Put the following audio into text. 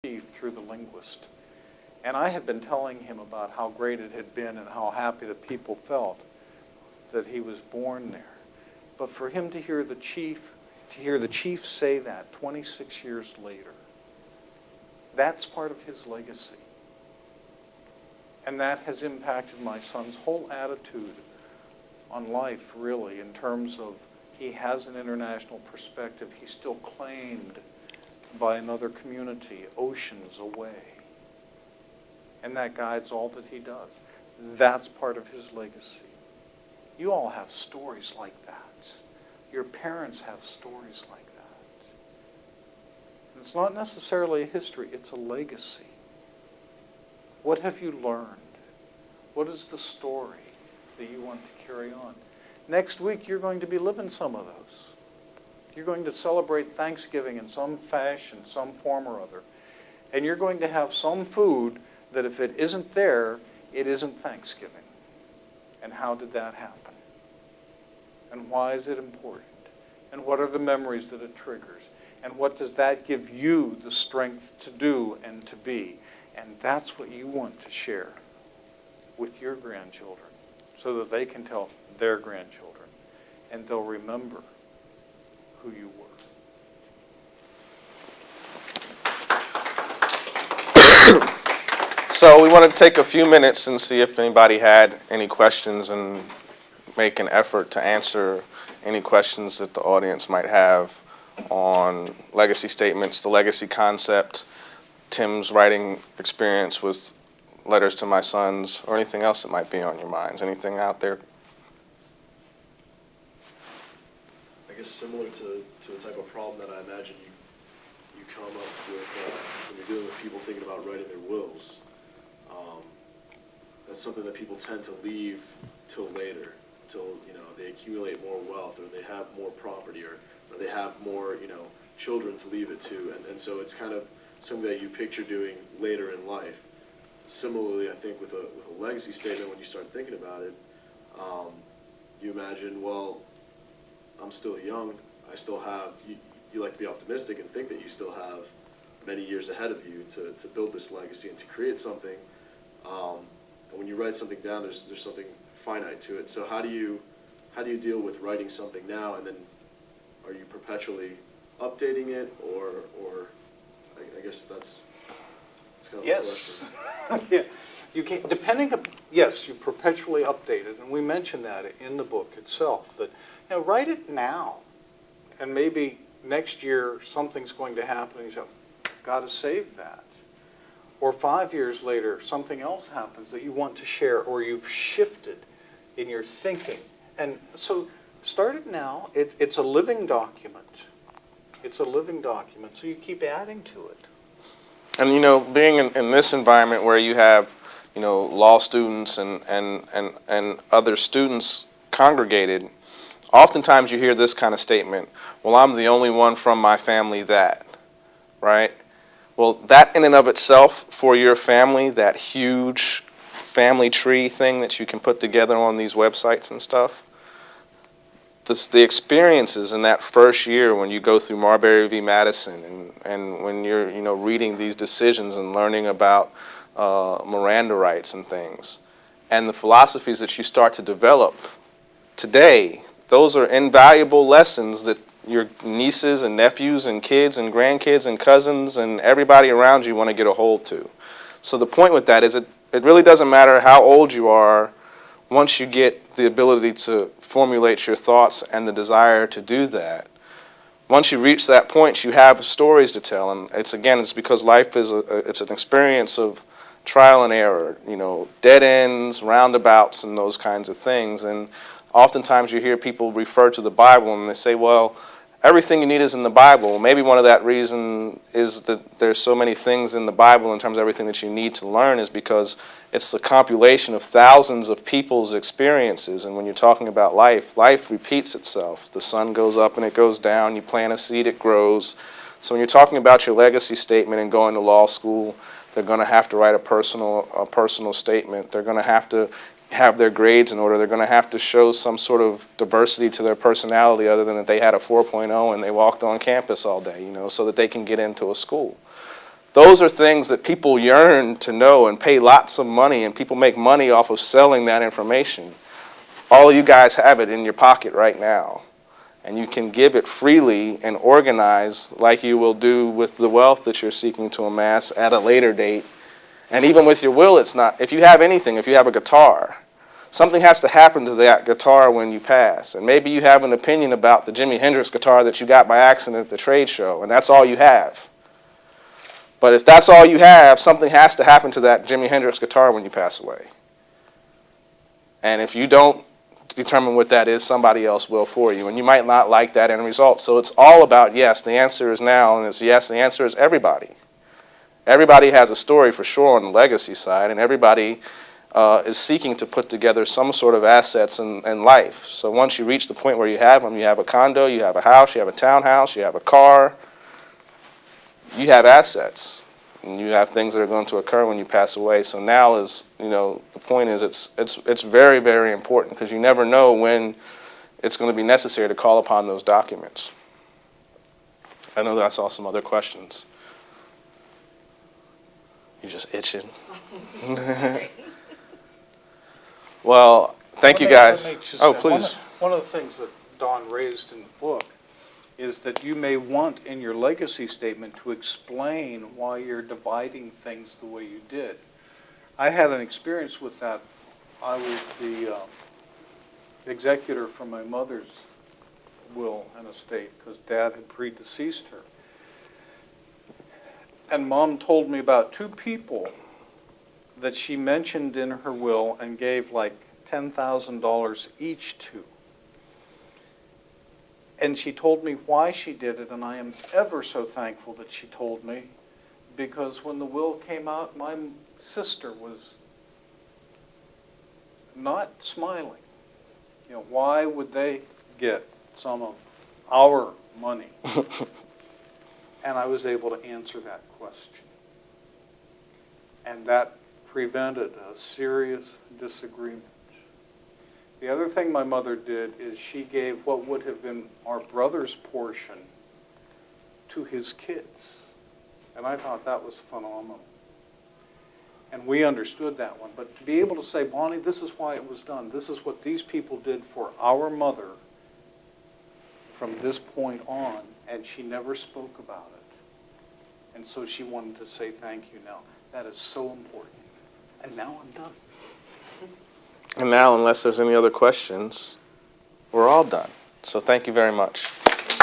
through the linguist. And I had been telling him about how great it had been and how happy the people felt that he was born there. But for him to hear the chief say that 26 years later, that's part of his legacy. And that has impacted my son's whole attitude on life, really, in terms of he has an international perspective. He's still claimed by another community, oceans away. And that guides all that he does. That's part of his legacy. You all have stories like that. Your parents have stories like that. And it's not necessarily a history, it's a legacy. What have you learned? What is the story that you want to carry on? Next week, you're going to be living some of those. You're going to celebrate Thanksgiving in some fashion, some form or other. And you're going to have some food that if it isn't there, it isn't Thanksgiving. And how did that happen? And why is it important? And what are the memories that it triggers? And what does that give you the strength to do and to be? And that's what you want to share with your grandchildren so that they can tell their grandchildren and they'll remember who you were. So we want to take a few minutes and see if anybody had any questions and make an effort to answer any questions that the audience might have on legacy statements, the legacy concept, Tim's writing experience with letters to my sons, or anything else that might be on your minds. Anything out there? I guess similar to a type of problem that I imagine you come up with when you're dealing with people thinking about writing their wills. That's something that people tend to leave till later, till they accumulate more wealth, or they have more property, or they have more children to leave it to, and so it's kind of something that you picture doing later in life. Similarly, I think with a legacy statement, when you start thinking about it, you imagine, well, I'm still young. I still have, you like to be optimistic and think that you still have many years ahead of you to build this legacy and to create something. And when you write something down, there's something finite to it. So how do you deal with writing something now, and then are you perpetually updating it, or I guess that's kind of yes. Yeah. You can, yes, you perpetually update it, and we mention that in the book itself, that write it now, and maybe next year something's going to happen, and you say, got to save that. Or 5 years later, something else happens that you want to share, or you've shifted in your thinking. And so start it now. It's a living document. It's a living document, so you keep adding to it. And being in this environment where you have law students and other students congregated, oftentimes you hear this kind of statement, well, I'm the only one from my family that, right? Well, that in and of itself for your family, that huge family tree thing that you can put together on these websites and stuff, the experiences in that first year when you go through Marbury v. Madison and when you're reading these decisions and learning about Miranda rights and things, and the philosophies that you start to develop today, those are invaluable lessons that your nieces and nephews and kids and grandkids and cousins and everybody around you want to get a hold to. So the point with that is it really doesn't matter how old you are once you get the ability to formulate your thoughts and the desire to do that. Once you reach that point, you have stories to tell, and it's because life is it's an experience of trial and error, dead ends, roundabouts, and those kinds of things. And oftentimes you hear people refer to the Bible and they say, well, everything you need is in the Bible. Maybe one of that reason is that there's so many things in the Bible in terms of everything that you need to learn is because it's the compilation of thousands of people's experiences. And when you're talking about life repeats itself. The sun goes up and it goes down. You plant a seed, it grows. So when you're talking about your legacy statement and going to law school, they're going to have to write a personal statement. They're going to have their grades in order. They're going to have to show some sort of diversity to their personality other than that they had a 4.0 and they walked on campus all day, so that they can get into a school. Those are things that people yearn to know and pay lots of money, and people make money off of selling that information. All of you guys have it in your pocket right now, and you can give it freely and organize like you will do with the wealth that you're seeking to amass at a later date. And even with your will, it's not, if you have anything, if you have a guitar, something has to happen to that guitar when you pass. And maybe you have an opinion about the Jimi Hendrix guitar that you got by accident at the trade show, and that's all you have. But if that's all you have, something has to happen to that Jimi Hendrix guitar when you pass away. And if you don't determine what that is, somebody else will for you. And you might not like that end result. So it's all about yes. The answer is now, and it's yes. The answer is everybody. Everybody has a story for sure on the legacy side, and everybody is seeking to put together some sort of assets in life. So once you reach the point where you have them, you have a condo, you have a house, you have a townhouse, you have a car, you have assets, and you have things that are going to occur when you pass away. So now is, the point is it's very, very important, because you never know when it's going to be necessary to call upon those documents. I know that I saw some other questions. You're just itching. Well, thank you guys. Oh, please. One of the things that Don raised in the book is that you may want in your legacy statement to explain why you're dividing things the way you did. I had an experience with that. I was the executor for my mother's will and estate because Dad had predeceased her. And Mom told me about two people that she mentioned in her will and gave like $10,000 each to. And she told me why she did it, and I am ever so thankful that she told me, because when the will came out, my sister was not smiling. Why would they get some of our money? And I was able to answer that question. And that prevented a serious disagreement. The other thing my mother did is she gave what would have been our brother's portion to his kids. And I thought that was phenomenal. And we understood that one. But to be able to say, Bonnie, this is why it was done. This is what these people did for our mother from this point on, and she never spoke about it. And so she wanted to say thank you now. That is so important. And now I'm done. And now, unless there's any other questions, we're all done. So thank you very much.